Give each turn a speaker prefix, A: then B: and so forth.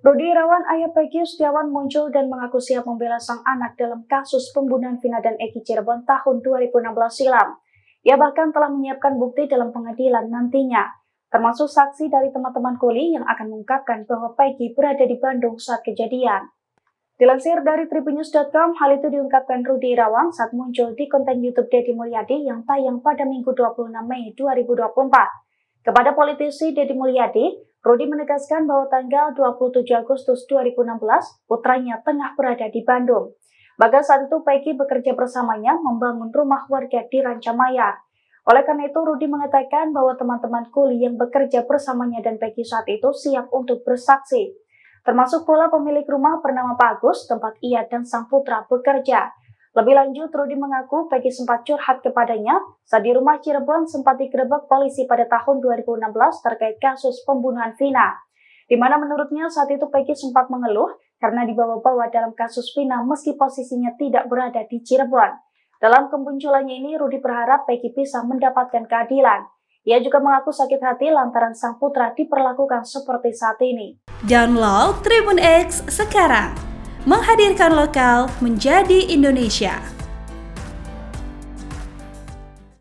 A: Rudy Irawan, ayah Peggy Setiawan, muncul dan mengaku siap membela sang anak dalam kasus pembunuhan Vina dan Eki Cirebon tahun 2016 silam. Ia bahkan telah menyiapkan bukti dalam pengadilan nantinya, termasuk saksi dari teman-teman Kuli yang akan mengungkapkan bahwa Peggy berada di Bandung saat kejadian. Dilansir dari tribunnews.com, hal itu diungkapkan Rudy Irawan saat muncul di konten YouTube Deddy Mulyadi yang tayang pada Minggu 26 Mei 2024. Kepada politisi Deddy Mulyadi, Rudy menegaskan bahwa tanggal 27 Agustus 2016, putranya tengah berada di Bandung. Bahkan saat itu Peggy bekerja bersamanya membangun rumah warga di Rancamaya. Oleh karena itu, Rudy mengatakan bahwa teman-teman Kuli yang bekerja bersamanya dan Peggy saat itu siap untuk bersaksi. Termasuk pula pemilik rumah bernama Pak Agus, tempat ia dan sang putra bekerja. Lebih lanjut, Rudy mengaku Peggy sempat curhat kepadanya saat di rumah Cirebon sempat digerebek polisi pada tahun 2016 terkait kasus pembunuhan Vina, di mana menurutnya saat itu Peggy sempat mengeluh karena dibawa-bawa dalam kasus Vina meski posisinya tidak berada di Cirebon. Dalam kemunculannya ini, Rudy berharap Peggy bisa mendapatkan keadilan. Ia juga mengaku sakit hati lantaran sang putra diperlakukan seperti saat ini.
B: Download Tribun X sekarang, menghadirkan lokal menjadi Indonesia.